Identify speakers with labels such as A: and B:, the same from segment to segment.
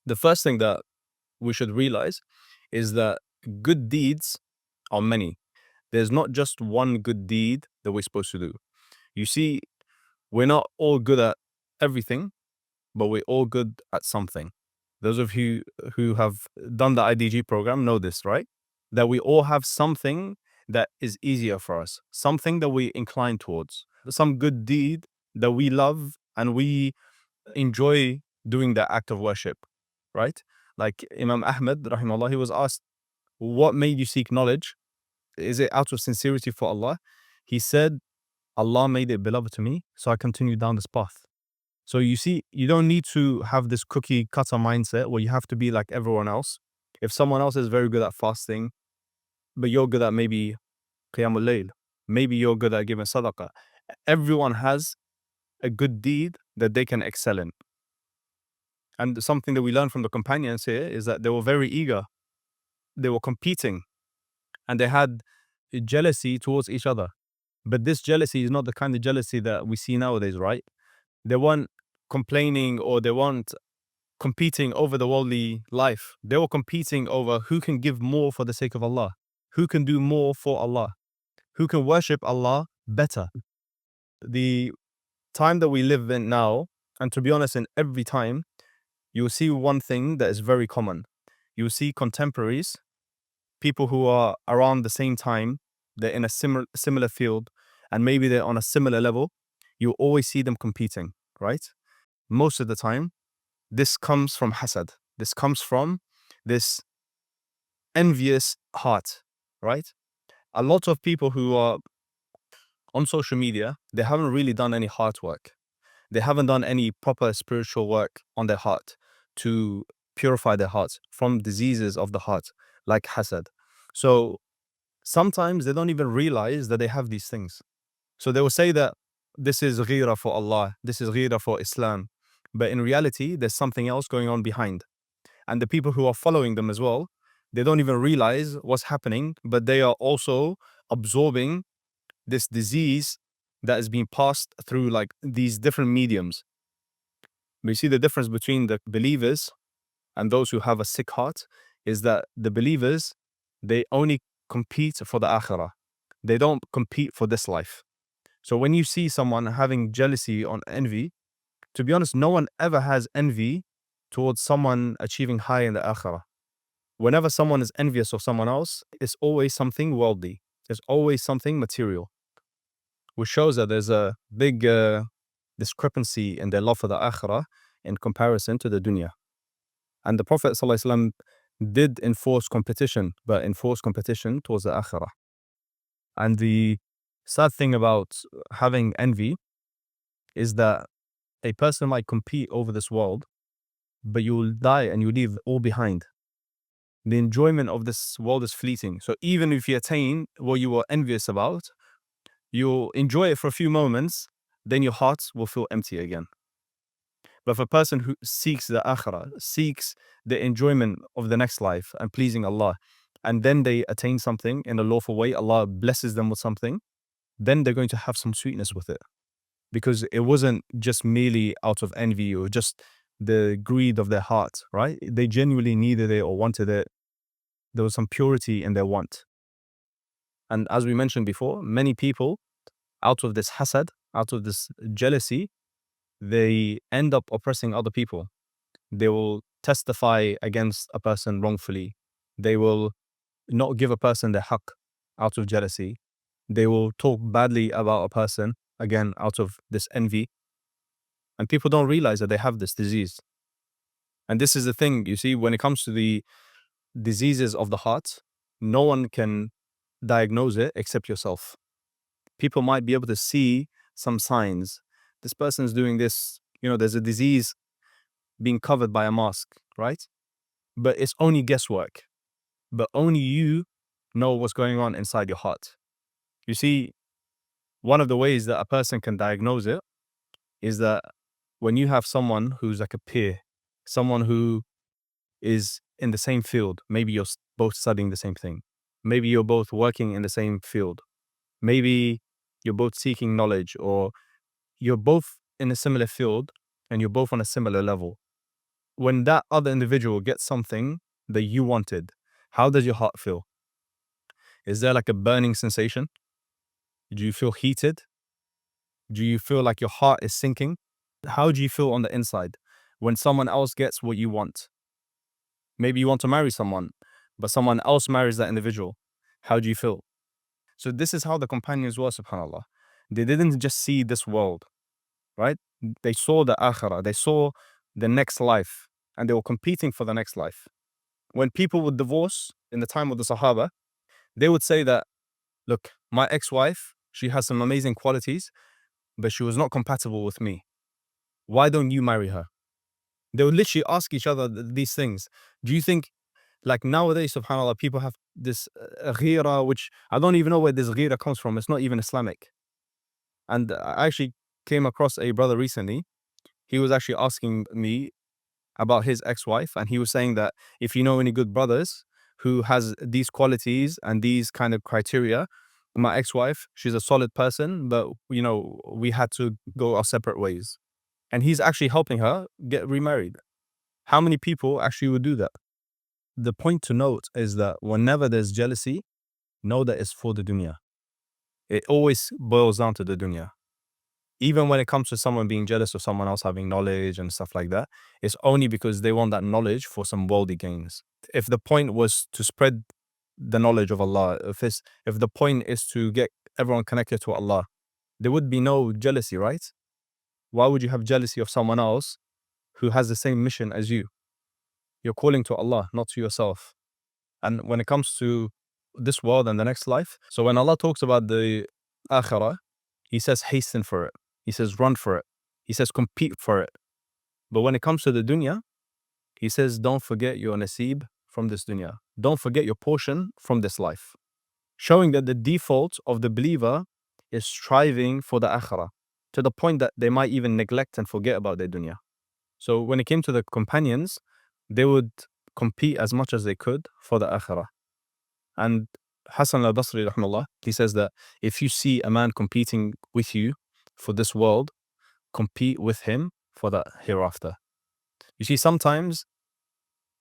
A: The first thing that we should realize is that good deeds are many. There's not just one good deed that we're supposed to do. You see, we're not all good at everything, but we're all good at something. Those of you who have done the IDG program know this, right? That we all have something that is easier for us, something that we incline towards, some good deed that we love and we enjoy doing the act of worship, right? Like Imam Ahmed, rahimahullah, he was asked, what made you seek knowledge? Is it out of sincerity for Allah? He said, Allah made it beloved to me, so I continue down this path. So you see, you don't need to have this cookie cutter mindset where you have to be like everyone else. If someone else is very good at fasting, but you're good at maybe Qiyamul Layl, maybe you're good at giving sadaqah. Everyone has a good deed that they can excel in. And something that we learn from the companions here is that they were very eager. They were competing and they had jealousy towards each other. But this jealousy is not the kind of jealousy that we see nowadays, right? They weren't complaining or they weren't competing over the worldly life. They were competing over who can give more for the sake of Allah, who can do more for Allah, who can worship Allah better. The time that we live in now, and to be honest, in every time, you'll see one thing that is very common. You'll see contemporaries, people who are around the same time, they're in a similar field, and maybe they're on a similar level. You always see them competing, right? Most of the time, this comes from hasad. This comes from this envious heart, right? A lot of people who are on social media, they haven't really done any heart work. They haven't done any proper spiritual work on their heart to purify their hearts from diseases of the heart, like hasad. So sometimes they don't even realize that they have these things. So they will say that this is ghira for Allah, this is ghira for Islam. But in reality, there's something else going on behind. And the people who are following them as well, they don't even realize what's happening, but they are also absorbing this disease that is being passed through like these different mediums. We see the difference between the believers and those who have a sick heart is that the believers, they only compete for the akhirah. They don't compete for this life. So when you see someone having jealousy or envy, to be honest, no one ever has envy towards someone achieving high in the akhirah. Whenever someone is envious of someone else, it's always something worldly. There's always something material, which shows that there's a big discrepancy in their love for the akhirah in comparison to the dunya. And the Prophet ﷺ did enforce competition, but enforce competition towards the akhirah. And the sad thing about having envy is that a person might compete over this world, but you will die and you leave all behind. The enjoyment of this world is fleeting. So even if you attain what you were envious about, you'll enjoy it for a few moments, then your heart will feel empty again. But for a person who seeks the akhirah, seeks the enjoyment of the next life and pleasing Allah, and then they attain something in a lawful way, Allah blesses them with something, then they're going to have some sweetness with it. Because it wasn't just merely out of envy or just the greed of their heart, right? They genuinely needed it or wanted it. There was some purity in their want. And as we mentioned before, many people, out of this hasad, out of this jealousy, they end up oppressing other people. They will testify against a person wrongfully. They will not give a person their haqq out of jealousy. They will talk badly about a person, again, out of this envy. And people don't realize that they have this disease. And this is the thing, you see, when it comes to the diseases of the heart, no one can diagnose it except yourself. People might be able to see some signs. This person's doing this, there's a disease being covered by a mask, right? But it's only guesswork. But only you know what's going on inside your heart. You see, one of the ways that a person can diagnose it is that when you have someone who's like a peer, someone who is in the same field, maybe you're both studying the same thing, maybe you're both working in the same field, maybe you're both seeking knowledge, or you're both in a similar field and you're both on a similar level. when that other individual gets something that you wanted, how does your heart feel? Is there like a burning sensation? Do you feel heated? Do you feel like your heart is sinking? How do you feel on the inside when someone else gets what you want? Maybe you want to marry someone, but someone else marries that individual. How do you feel? So this is how the companions were, subhanAllah. They didn't just see this world, right? They saw the akhirah, they saw the next life, and they were competing for the next life. When people would divorce in the time of the Sahaba, they would say that, look, my ex-wife, she has some amazing qualities, but she was not compatible with me. Why don't you marry her? They would literally ask each other these things. Do you think, like nowadays, subhanAllah, people have this akhirah, which I don't even know where this akhirah comes from. It's not even Islamic. And I actually came across a brother recently. He was actually asking me about his ex-wife, and he was saying that if you know any good brothers who has these qualities and these kind of criteria, my ex-wife, she's a solid person, but you know, we had to go our separate ways. And he's actually helping her get remarried. How many people actually would do that? The point to note is that whenever there's jealousy, know that it's for the dunya. It always boils down to the dunya. Even when it comes to someone being jealous of someone else having knowledge and stuff like that, it's only because they want that knowledge for some worldly gains. If the point was to spread the knowledge of Allah, if the point is to get everyone connected to Allah, there would be no jealousy, right? Why would you have jealousy of someone else who has the same mission as you? You're calling to Allah, not to yourself. And when it comes to this world and the next life, so when Allah talks about the akhirah, He says hasten for it. He says run for it. He says compete for it. But when it comes to the dunya, He says don't forget your nasib from this dunya. Don't forget your portion from this life. Showing that the default of the believer is striving for the akhirah, to the point that they might even neglect and forget about their dunya. So when it came to the companions, they would compete as much as they could for the akhirah. And Hassan al-Basri, rahimahullah, he says that if you see a man competing with you for this world, compete with him for the hereafter. You see, sometimes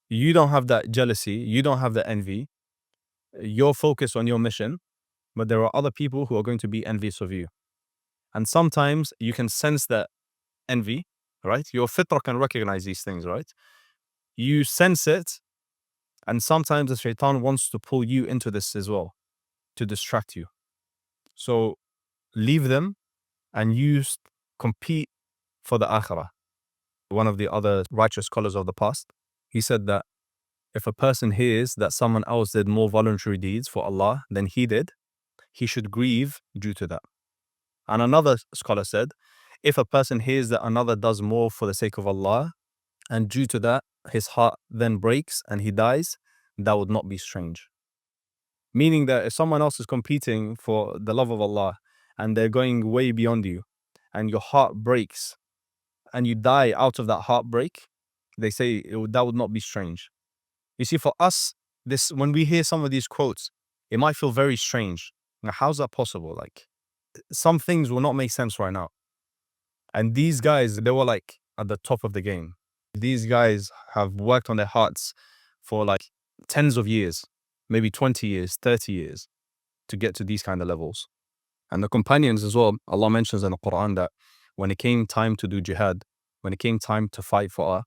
A: you don't have that jealousy, you don't have that envy, you're focused on your mission, but there are other people who are going to be envious of you. And sometimes you can sense that envy, right? Your fitrah can recognize these things, right? You sense it, and sometimes the shaitan wants to pull you into this as well, to distract you. So leave them and compete for the akhirah. One of the other righteous scholars of the past, he said that if a person hears that someone else did more voluntary deeds for Allah than he did, he should grieve due to that. And another scholar said, if a person hears that another does more for the sake of Allah, and due to that, his heart then breaks and he dies, that would not be strange. Meaning that if someone else is competing for the love of Allah and they're going way beyond you, and your heart breaks and you die out of that heartbreak, they say that would not be strange. You see, for us, when we hear some of these quotes, it might feel very strange. Now, how's that possible? Like, some things will not make sense right now. And these guys, they were like at the top of the game. These guys have worked on their hearts for like tens of years, maybe 20 years, 30 years to get to these kind of levels. And the companions as well, Allah mentions in the Quran that when it came time to do jihad, when it came time to fight for Allah,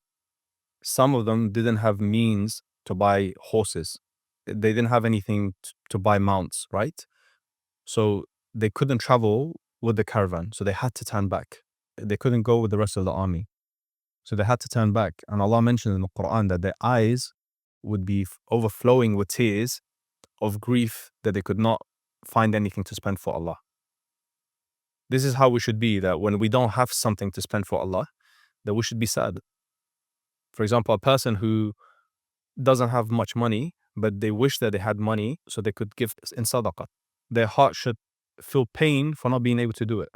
A: some of them didn't have means to buy horses. They didn't have anything to buy mounts, right? So they couldn't travel with the caravan. So they had to turn back. They couldn't go with the rest of the army. So they had to turn back. And Allah mentioned in the Quran that their eyes would be overflowing with tears of grief that they could not find anything to spend for Allah. This is how we should be, that when we don't have something to spend for Allah, that we should be sad. For example, a person who doesn't have much money, but they wish that they had money so they could give in sadaqah. Their heart should feel pain for not being able to do it.